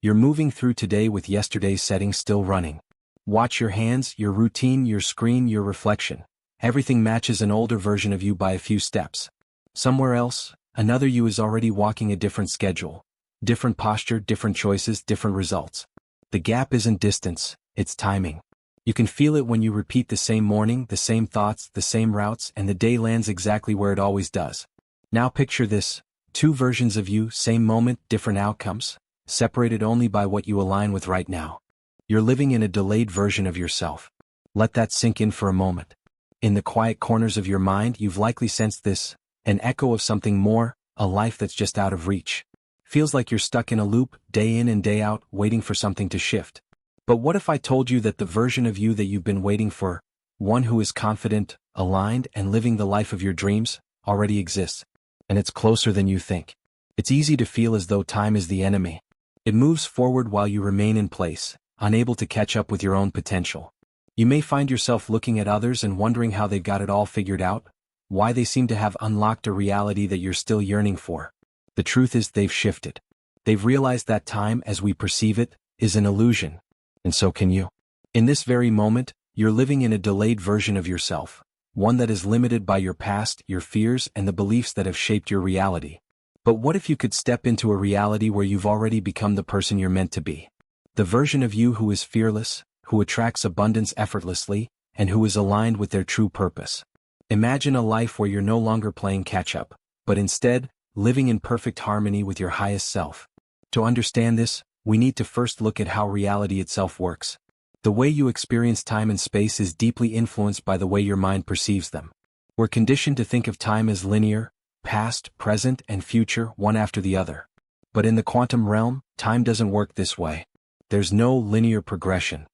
You're moving through today with yesterday's settings still running. Watch your hands, your routine, your screen, your reflection. Everything matches an older version of you by a few steps. Somewhere else, another you is already walking a different schedule. Different posture, different choices, different results. The gap isn't distance, it's timing. You can feel it when you repeat the same morning, the same thoughts, the same routes, and the day lands exactly where it always does. Now picture this, two versions of you, same moment, different outcomes, separated only by what you align with right now. You're living in a delayed version of yourself. Let that sink in for a moment. In the quiet corners of your mind, you've likely sensed this, an echo of something more, a life that's just out of reach. Feels like you're stuck in a loop, day in and day out, waiting for something to shift. But what if I told you that the version of you that you've been waiting for, one who is confident, aligned, and living the life of your dreams, already exists? And it's closer than you think. It's easy to feel as though time is the enemy. It moves forward while you remain in place, unable to catch up with your own potential. You may find yourself looking at others and wondering how they've got it all figured out, why they seem to have unlocked a reality that you're still yearning for. The truth is they've shifted. They've realized that time, as we perceive it, is an illusion. And so can you. In this very moment, you're living in a delayed version of yourself, one that is limited by your past, your fears, and the beliefs that have shaped your reality. But what if you could step into a reality where you've already become the person you're meant to be? The version of you who is fearless, who attracts abundance effortlessly, and who is aligned with their true purpose. Imagine a life where you're no longer playing catch-up, but instead, living in perfect harmony with your highest self. To understand this, we need to first look at how reality itself works. The way you experience time and space is deeply influenced by the way your mind perceives them. We're conditioned to think of time as linear, past, present, and future, one after the other. But in the quantum realm, time doesn't work this way. There's no linear progression.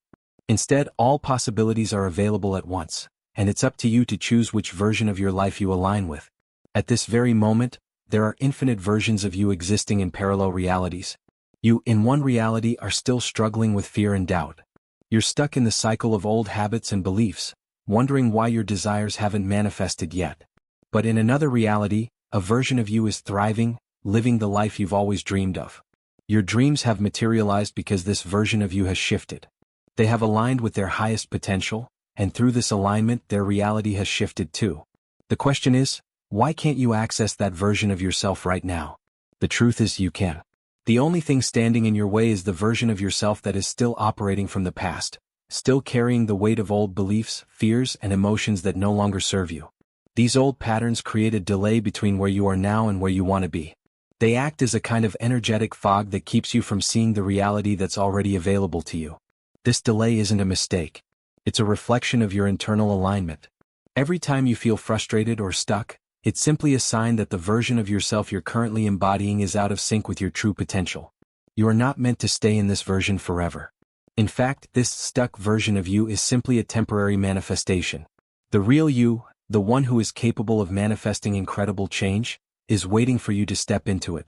Instead, all possibilities are available at once, and it's up to you to choose which version of your life you align with. At this very moment, there are infinite versions of you existing in parallel realities. You, in one reality, are still struggling with fear and doubt. You're stuck in the cycle of old habits and beliefs, wondering why your desires haven't manifested yet. But in another reality, a version of you is thriving, living the life you've always dreamed of. Your dreams have materialized because this version of you has shifted. They have aligned with their highest potential, and through this alignment, their reality has shifted too. The question is, why can't you access that version of yourself right now? The truth is you can. The only thing standing in your way is the version of yourself that is still operating from the past, still carrying the weight of old beliefs, fears, and emotions that no longer serve you. These old patterns create a delay between where you are now and where you want to be. They act as a kind of energetic fog that keeps you from seeing the reality that's already available to you. This delay isn't a mistake. It's a reflection of your internal alignment. Every time you feel frustrated or stuck, it's simply a sign that the version of yourself you're currently embodying is out of sync with your true potential. You are not meant to stay in this version forever. In fact, this stuck version of you is simply a temporary manifestation. The real you, the one who is capable of manifesting incredible change, is waiting for you to step into it.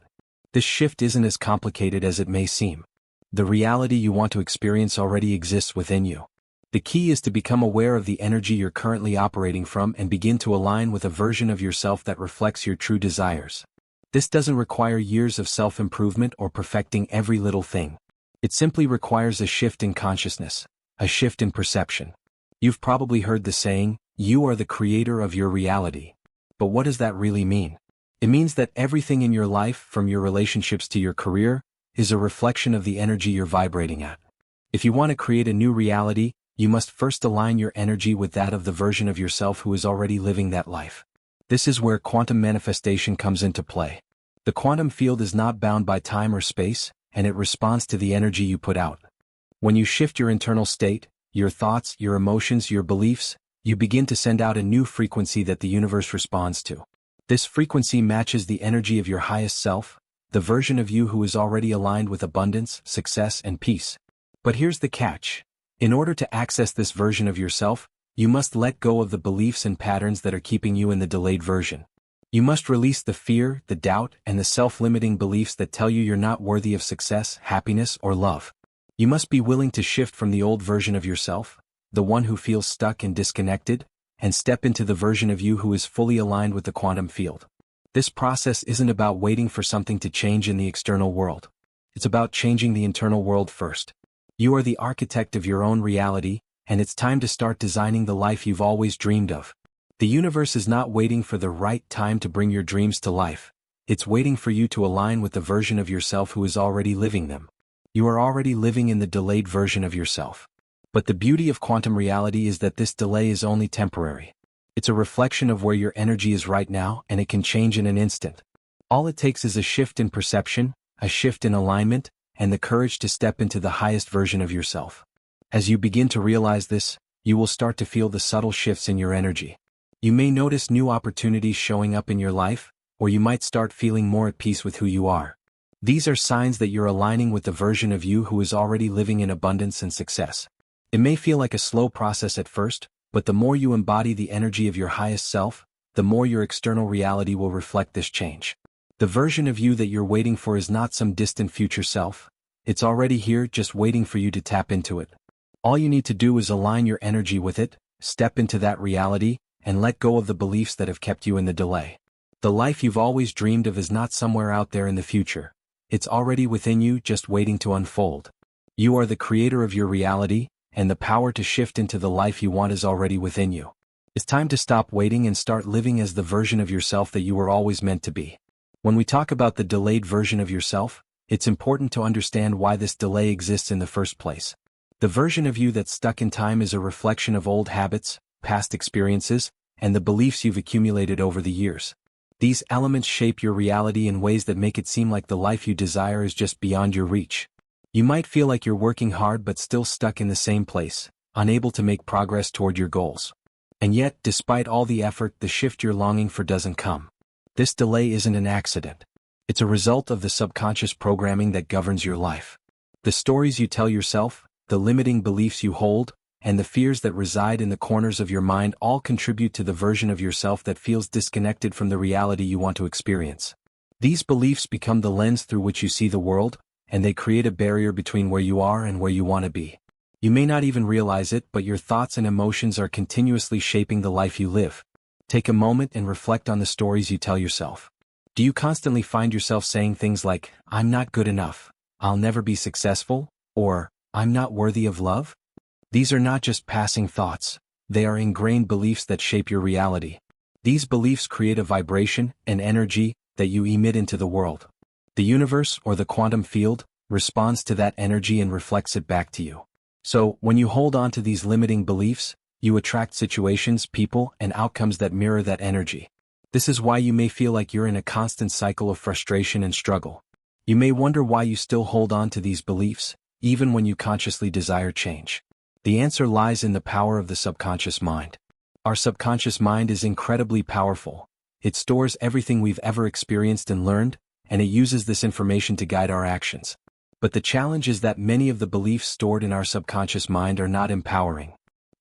This shift isn't as complicated as it may seem. The reality you want to experience already exists within you. The key is to become aware of the energy you're currently operating from and begin to align with a version of yourself that reflects your true desires. This doesn't require years of self-improvement or perfecting every little thing. It simply requires a shift in consciousness, a shift in perception. You've probably heard the saying, "You are the creator of your reality." But what does that really mean? It means that everything in your life, from your relationships to your career, is a reflection of the energy you're vibrating at. If you want to create a new reality, you must first align your energy with that of the version of yourself who is already living that life. This is where quantum manifestation comes into play. The quantum field is not bound by time or space, and it responds to the energy you put out. When you shift your internal state, your thoughts, your emotions, your beliefs, you begin to send out a new frequency that the universe responds to. This frequency matches the energy of your highest self, the version of you who is already aligned with abundance, success, and peace. But here's the catch. In order to access this version of yourself, you must let go of the beliefs and patterns that are keeping you in the delayed version. You must release the fear, the doubt, and the self-limiting beliefs that tell you you're not worthy of success, happiness, or love. You must be willing to shift from the old version of yourself, the one who feels stuck and disconnected, and step into the version of you who is fully aligned with the quantum field. This process isn't about waiting for something to change in the external world. It's about changing the internal world first. You are the architect of your own reality, and it's time to start designing the life you've always dreamed of. The universe is not waiting for the right time to bring your dreams to life. It's waiting for you to align with the version of yourself who is already living them. You are already living in the delayed version of yourself. But the beauty of quantum reality is that this delay is only temporary. It's a reflection of where your energy is right now, and it can change in an instant. All it takes is a shift in perception, a shift in alignment, and the courage to step into the highest version of yourself. As you begin to realize this, you will start to feel the subtle shifts in your energy. You may notice new opportunities showing up in your life, or you might start feeling more at peace with who you are. These are signs that you're aligning with the version of you who is already living in abundance and success. It may feel like a slow process at first, but the more you embody the energy of your highest self, the more your external reality will reflect this change. The version of you that you're waiting for is not some distant future self. It's already here, just waiting for you to tap into it. All you need to do is align your energy with it, step into that reality, and let go of the beliefs that have kept you in the delay. The life you've always dreamed of is not somewhere out there in the future. It's already within you, just waiting to unfold. You are the creator of your reality, and the power to shift into the life you want is already within you. It's time to stop waiting and start living as the version of yourself that you were always meant to be. When we talk about the delayed version of yourself, it's important to understand why this delay exists in the first place. The version of you that's stuck in time is a reflection of old habits, past experiences, and the beliefs you've accumulated over the years. These elements shape your reality in ways that make it seem like the life you desire is just beyond your reach. You might feel like you're working hard but still stuck in the same place, unable to make progress toward your goals. And yet, despite all the effort, the shift you're longing for doesn't come. This delay isn't an accident. It's a result of the subconscious programming that governs your life. The stories you tell yourself, the limiting beliefs you hold, and the fears that reside in the corners of your mind all contribute to the version of yourself that feels disconnected from the reality you want to experience. These beliefs become the lens through which you see the world, and they create a barrier between where you are and where you want to be. You may not even realize it, but your thoughts and emotions are continuously shaping the life you live. Take a moment and reflect on the stories you tell yourself. Do you constantly find yourself saying things like, "I'm not good enough," "I'll never be successful," or "I'm not worthy of love"? These are not just passing thoughts, they are ingrained beliefs that shape your reality. These beliefs create a vibration, an energy, that you emit into the world. The universe, or the quantum field, responds to that energy and reflects it back to you. So, when you hold on to these limiting beliefs, you attract situations, people, and outcomes that mirror that energy. This is why you may feel like you're in a constant cycle of frustration and struggle. You may wonder why you still hold on to these beliefs, even when you consciously desire change. The answer lies in the power of the subconscious mind. Our subconscious mind is incredibly powerful. It stores everything we've ever experienced and learned, and it uses this information to guide our actions. But the challenge is that many of the beliefs stored in our subconscious mind are not empowering.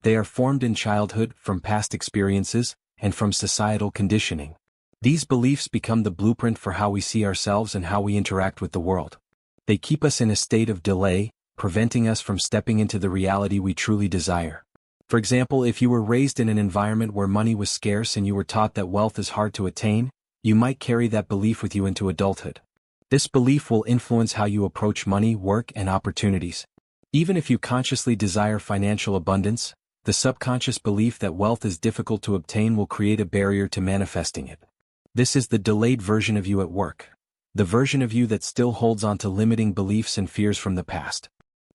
They are formed in childhood, from past experiences, and from societal conditioning. These beliefs become the blueprint for how we see ourselves and how we interact with the world. They keep us in a state of delay, preventing us from stepping into the reality we truly desire. For example, if you were raised in an environment where money was scarce and you were taught that wealth is hard to attain, you might carry that belief with you into adulthood. This belief will influence how you approach money, work, and opportunities. Even if you consciously desire financial abundance, the subconscious belief that wealth is difficult to obtain will create a barrier to manifesting it. This is the delayed version of you at work. The version of you that still holds on to limiting beliefs and fears from the past.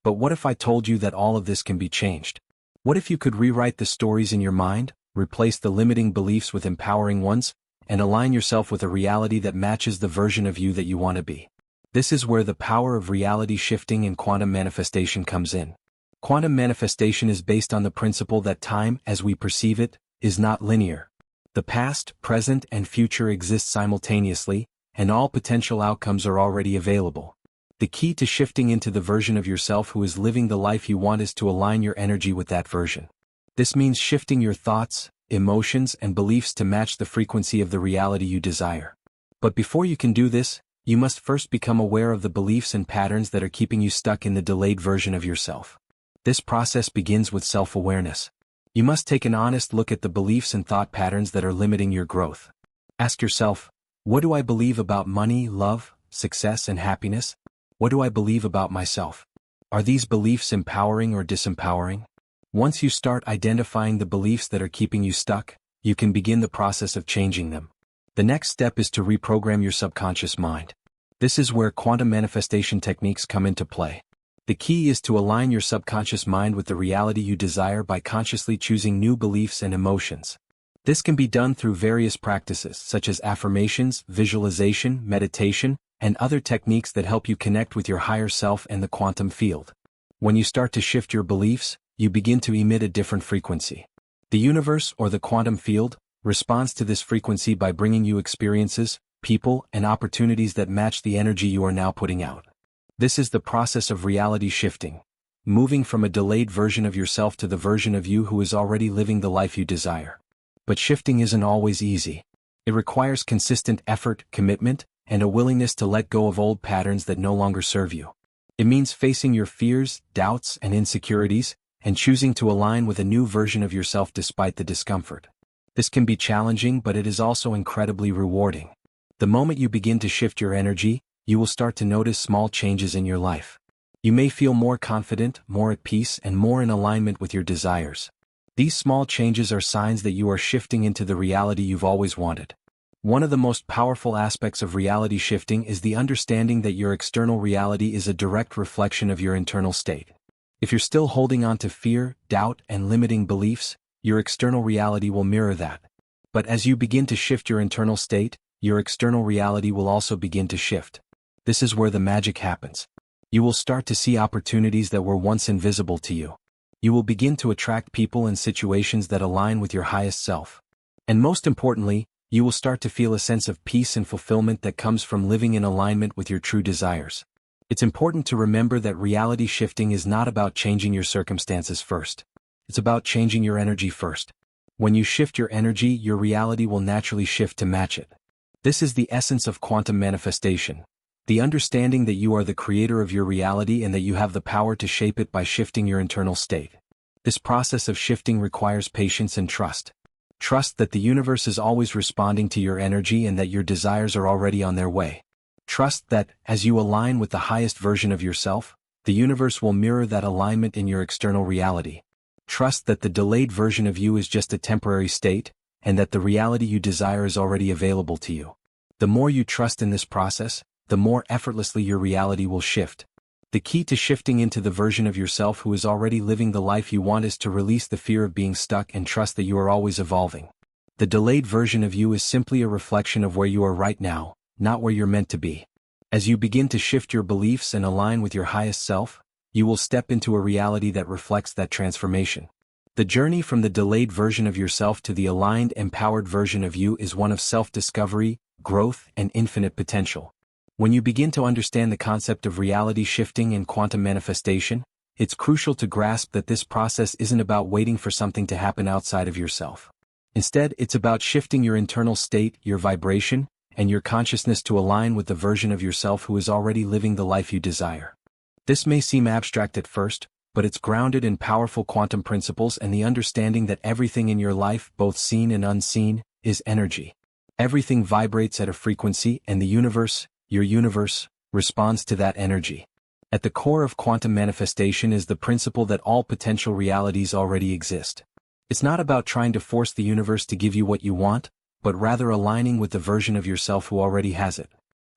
But what if I told you that all of this can be changed? What if you could rewrite the stories in your mind, replace the limiting beliefs with empowering ones, and align yourself with a reality that matches the version of you that you want to be? This is where the power of reality shifting and quantum manifestation comes in. Quantum manifestation is based on the principle that time, as we perceive it, is not linear. The past, present, and future exist simultaneously, and all potential outcomes are already available. The key to shifting into the version of yourself who is living the life you want is to align your energy with that version. This means shifting your thoughts, emotions, and beliefs to match the frequency of the reality you desire. But before you can do this, you must first become aware of the beliefs and patterns that are keeping you stuck in the delayed version of yourself. This process begins with self-awareness. You must take an honest look at the beliefs and thought patterns that are limiting your growth. Ask yourself, what do I believe about money, love, success, and happiness? What do I believe about myself? Are these beliefs empowering or disempowering? Once you start identifying the beliefs that are keeping you stuck, you can begin the process of changing them. The next step is to reprogram your subconscious mind. This is where quantum manifestation techniques come into play. The key is to align your subconscious mind with the reality you desire by consciously choosing new beliefs and emotions. This can be done through various practices such as affirmations, visualization, meditation, and other techniques that help you connect with your higher self and the quantum field. When you start to shift your beliefs, you begin to emit a different frequency. The universe, or the quantum field, responds to this frequency by bringing you experiences, people, and opportunities that match the energy you are now putting out. This is the process of reality shifting, moving from a delayed version of yourself to the version of you who is already living the life you desire. But shifting isn't always easy. It requires consistent effort, commitment, and a willingness to let go of old patterns that no longer serve you. It means facing your fears, doubts, and insecurities, and choosing to align with a new version of yourself despite the discomfort. This can be challenging, but it is also incredibly rewarding. The moment you begin to shift your energy, you will start to notice small changes in your life. You may feel more confident, more at peace, and more in alignment with your desires. These small changes are signs that you are shifting into the reality you've always wanted. One of the most powerful aspects of reality shifting is the understanding that your external reality is a direct reflection of your internal state. If you're still holding on to fear, doubt, and limiting beliefs, your external reality will mirror that. But as you begin to shift your internal state, your external reality will also begin to shift. This is where the magic happens. You will start to see opportunities that were once invisible to you. You will begin to attract people and situations that align with your highest self. And most importantly, you will start to feel a sense of peace and fulfillment that comes from living in alignment with your true desires. It's important to remember that reality shifting is not about changing your circumstances first. It's about changing your energy first. When you shift your energy, your reality will naturally shift to match it. This is the essence of quantum manifestation. The understanding that you are the creator of your reality and that you have the power to shape it by shifting your internal state. This process of shifting requires patience and trust. Trust that the universe is always responding to your energy and that your desires are already on their way. Trust that, as you align with the highest version of yourself, the universe will mirror that alignment in your external reality. Trust that the delayed version of you is just a temporary state, and that the reality you desire is already available to you. The more you trust in this process, the more effortlessly your reality will shift. The key to shifting into the version of yourself who is already living the life you want is to release the fear of being stuck and trust that you are always evolving. The delayed version of you is simply a reflection of where you are right now, not where you're meant to be. As you begin to shift your beliefs and align with your highest self, you will step into a reality that reflects that transformation. The journey from the delayed version of yourself to the aligned, empowered version of you is one of self-discovery, growth, and infinite potential. When you begin to understand the concept of reality shifting and quantum manifestation, it's crucial to grasp that this process isn't about waiting for something to happen outside of yourself. Instead, it's about shifting your internal state, your vibration, and your consciousness to align with the version of yourself who is already living the life you desire. This may seem abstract at first, but it's grounded in powerful quantum principles and the understanding that everything in your life, both seen and unseen, is energy. Everything vibrates at a frequency, and the universe, your universe, responds to that energy. At the core of quantum manifestation is the principle that all potential realities already exist. It's not about trying to force the universe to give you what you want, but rather aligning with the version of yourself who already has it.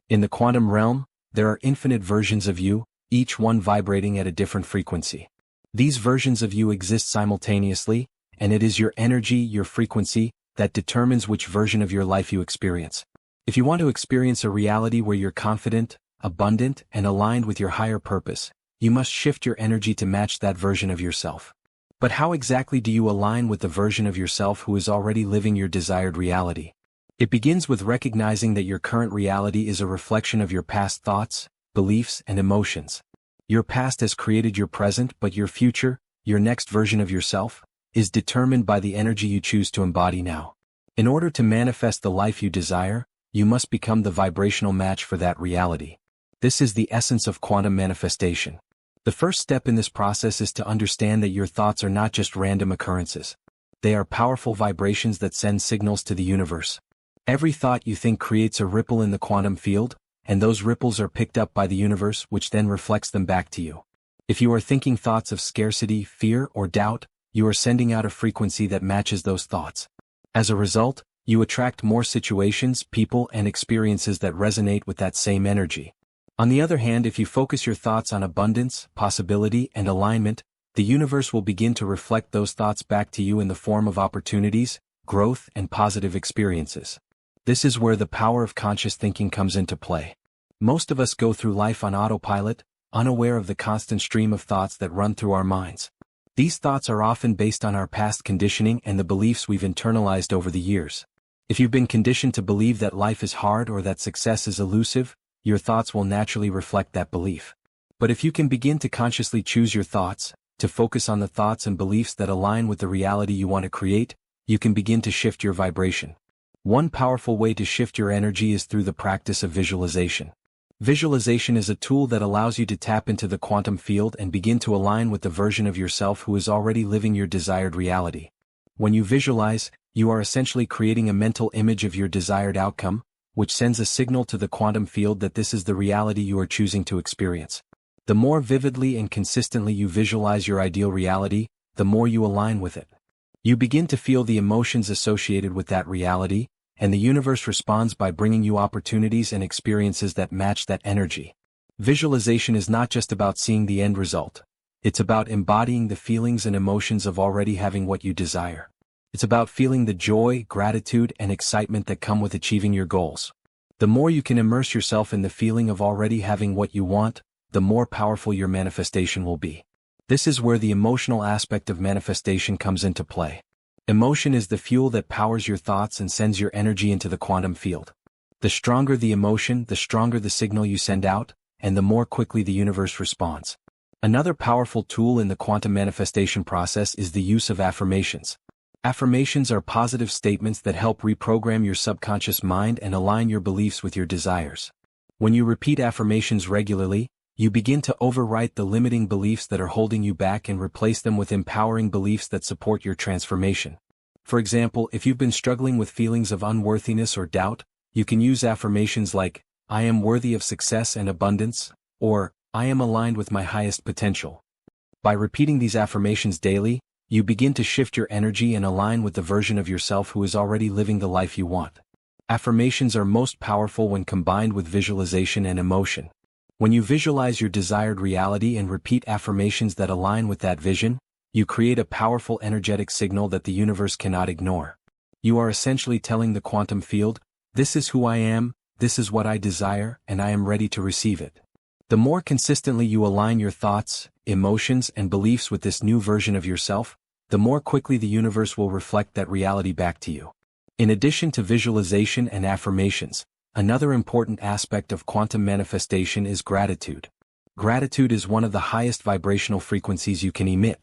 In the quantum realm, there are infinite versions of you, each one vibrating at a different frequency. These versions of you exist simultaneously, and it is your energy, your frequency, that determines which version of your life you experience. If you want to experience a reality where you're confident, abundant, and aligned with your higher purpose, you must shift your energy to match that version of yourself. But how exactly do you align with the version of yourself who is already living your desired reality? It begins with recognizing that your current reality is a reflection of your past thoughts, beliefs, and emotions. Your past has created your present, but your future, your next version of yourself, is determined by the energy you choose to embody now. In order to manifest the life you desire, you must become the vibrational match for that reality. This is the essence of quantum manifestation. The first step in this process is to understand that your thoughts are not just random occurrences. They are powerful vibrations that send signals to the universe. Every thought you think creates a ripple in the quantum field, and those ripples are picked up by the universe, which then reflects them back to you. If you are thinking thoughts of scarcity, fear, or doubt, you are sending out a frequency that matches those thoughts. As a result, you attract more situations, people, and experiences that resonate with that same energy. On the other hand, if you focus your thoughts on abundance, possibility, and alignment, the universe will begin to reflect those thoughts back to you in the form of opportunities, growth, and positive experiences. This is where the power of conscious thinking comes into play. Most of us go through life on autopilot, unaware of the constant stream of thoughts that run through our minds. These thoughts are often based on our past conditioning and the beliefs we've internalized over the years. If you've been conditioned to believe that life is hard or that success is elusive, your thoughts will naturally reflect that belief. But if you can begin to consciously choose your thoughts, to focus on the thoughts and beliefs that align with the reality you want to create, you can begin to shift your vibration. One powerful way to shift your energy is through the practice of visualization. Visualization is a tool that allows you to tap into the quantum field and begin to align with the version of yourself who is already living your desired reality. When you visualize, you are essentially creating a mental image of your desired outcome, which sends a signal to the quantum field that this is the reality you are choosing to experience. The more vividly and consistently you visualize your ideal reality, the more you align with it. You begin to feel the emotions associated with that reality, and the universe responds by bringing you opportunities and experiences that match that energy. Visualization is not just about seeing the end result. It's about embodying the feelings and emotions of already having what you desire. It's about feeling the joy, gratitude, and excitement that come with achieving your goals. The more you can immerse yourself in the feeling of already having what you want, the more powerful your manifestation will be. This is where the emotional aspect of manifestation comes into play. Emotion is the fuel that powers your thoughts and sends your energy into the quantum field. The stronger the emotion, the stronger the signal you send out, and the more quickly the universe responds. Another powerful tool in the quantum manifestation process is the use of affirmations. Affirmations are positive statements that help reprogram your subconscious mind and align your beliefs with your desires. When you repeat affirmations regularly, you begin to overwrite the limiting beliefs that are holding you back and replace them with empowering beliefs that support your transformation. For example, if you've been struggling with feelings of unworthiness or doubt, you can use affirmations like, "I am worthy of success and abundance," or, "I am aligned with my highest potential." By repeating these affirmations daily, you begin to shift your energy and align with the version of yourself who is already living the life you want. Affirmations are most powerful when combined with visualization and emotion. When you visualize your desired reality and repeat affirmations that align with that vision, you create a powerful energetic signal that the universe cannot ignore. You are essentially telling the quantum field, "This is who I am, this is what I desire, and I am ready to receive it." The more consistently you align your thoughts, emotions, and beliefs with this new version of yourself, the more quickly the universe will reflect that reality back to you. In addition to visualization and affirmations, another important aspect of quantum manifestation is gratitude. Gratitude is one of the highest vibrational frequencies you can emit.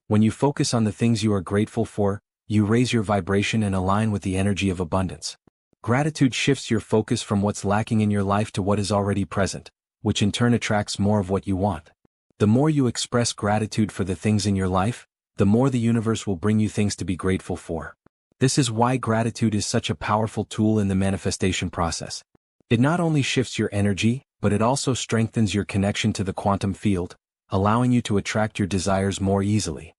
When you focus on the things you are grateful for, you raise your vibration and align with the energy of abundance. Gratitude shifts your focus from what's lacking in your life to what is already present, which in turn attracts more of what you want. The more you express gratitude for the things in your life, the more the universe will bring you things to be grateful for. This is why gratitude is such a powerful tool in the manifestation process. It not only shifts your energy, but it also strengthens your connection to the quantum field, allowing you to attract your desires more easily.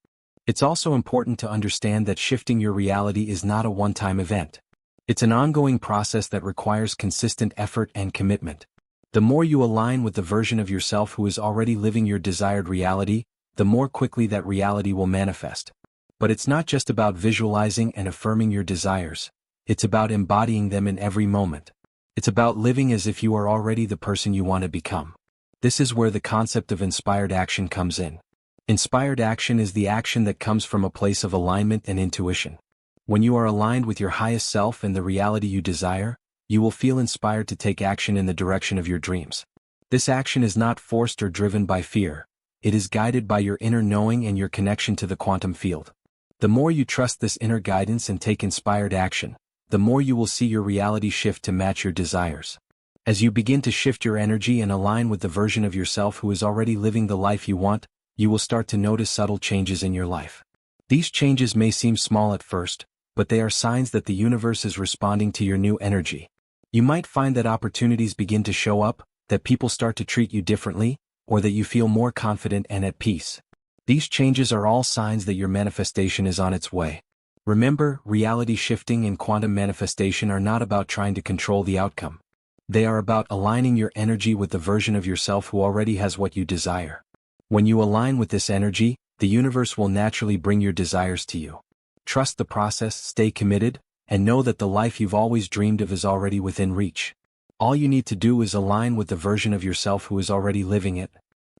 It's also important to understand that shifting your reality is not a one-time event. It's an ongoing process that requires consistent effort and commitment. The more you align with the version of yourself who is already living your desired reality, the more quickly that reality will manifest. But it's not just about visualizing and affirming your desires. It's about embodying them in every moment. It's about living as if you are already the person you want to become. This is where the concept of inspired action comes in. Inspired action is the action that comes from a place of alignment and intuition. When you are aligned with your highest self and the reality you desire, you will feel inspired to take action in the direction of your dreams. This action is not forced or driven by fear. It is guided by your inner knowing and your connection to the quantum field. The more you trust this inner guidance and take inspired action, the more you will see your reality shift to match your desires. As you begin to shift your energy and align with the version of yourself who is already living the life you want, you will start to notice subtle changes in your life. These changes may seem small at first, but they are signs that the universe is responding to your new energy. You might find that opportunities begin to show up, that people start to treat you differently, or that you feel more confident and at peace. These changes are all signs that your manifestation is on its way. Remember, reality shifting and quantum manifestation are not about trying to control the outcome. They are about aligning your energy with the version of yourself who already has what you desire. When you align with this energy, the universe will naturally bring your desires to you. Trust the process, stay committed, and know that the life you've always dreamed of is already within reach. All you need to do is align with the version of yourself who is already living it.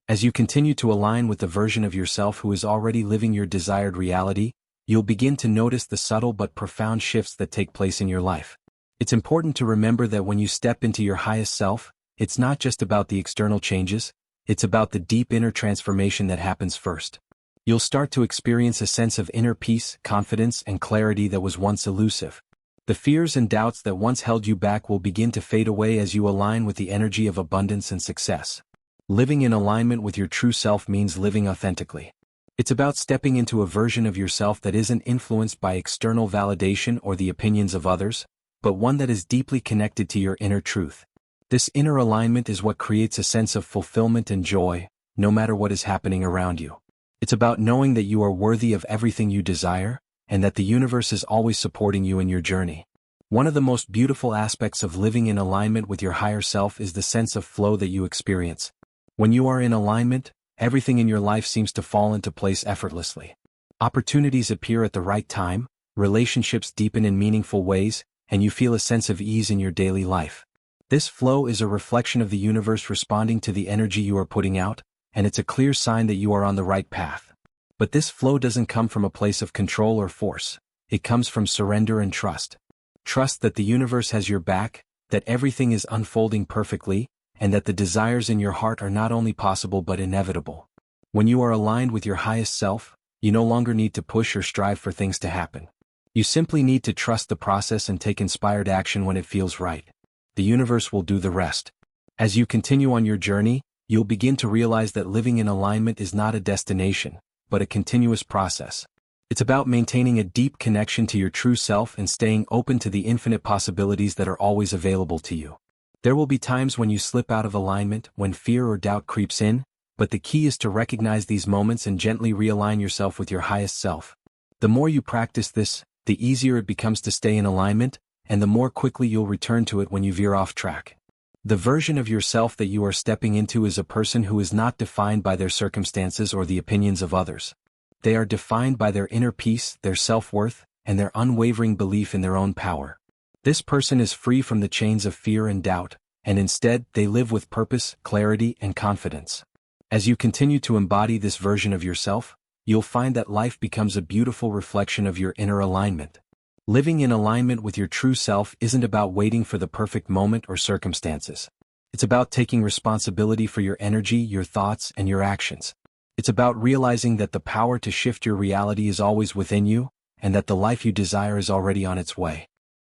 As you continue to align with the version of yourself who is already living your desired reality, you'll begin to notice the subtle but profound shifts that take place in your life. It's important to remember that when you step into your highest self, it's not just about the external changes, it's about the deep inner transformation that happens first. You'll start to experience a sense of inner peace, confidence, and clarity that was once elusive. The fears and doubts that once held you back will begin to fade away as you align with the energy of abundance and success. Living in alignment with your true self means living authentically. It's about stepping into a version of yourself that isn't influenced by external validation or the opinions of others, but one that is deeply connected to your inner truth. This inner alignment is what creates a sense of fulfillment and joy, no matter what is happening around you. It's about knowing that you are worthy of everything you desire, and that the universe is always supporting you in your journey. One of the most beautiful aspects of living in alignment with your higher self is the sense of flow that you experience. When you are in alignment, everything in your life seems to fall into place effortlessly. Opportunities appear at the right time, relationships deepen in meaningful ways, and you feel a sense of ease in your daily life. This flow is a reflection of the universe responding to the energy you are putting out, and it's a clear sign that you are on the right path. But this flow doesn't come from a place of control or force. It comes from surrender and trust. Trust that the universe has your back, that everything is unfolding perfectly, and that the desires in your heart are not only possible but inevitable. When you are aligned with your highest self, you no longer need to push or strive for things to happen. You simply need to trust the process and take inspired action when it feels right. The universe will do the rest. As you continue on your journey, you'll begin to realize that living in alignment is not a destination, but a continuous process. It's about maintaining a deep connection to your true self and staying open to the infinite possibilities that are always available to you. There will be times when you slip out of alignment, when fear or doubt creeps in, but the key is to recognize these moments and gently realign yourself with your highest self. The more you practice this, the easier it becomes to stay in alignment, and the more quickly you'll return to it when you veer off track. The version of yourself that you are stepping into is a person who is not defined by their circumstances or the opinions of others. They are defined by their inner peace, their self-worth, and their unwavering belief in their own power. This person is free from the chains of fear and doubt, and instead, they live with purpose, clarity, and confidence. As you continue to embody this version of yourself, you'll find that life becomes a beautiful reflection of your inner alignment. Living in alignment with your true self isn't about waiting for the perfect moment or circumstances. It's about taking responsibility for your energy, your thoughts, and your actions. It's about realizing that the power to shift your reality is always within you, and that the life you desire is already on its way.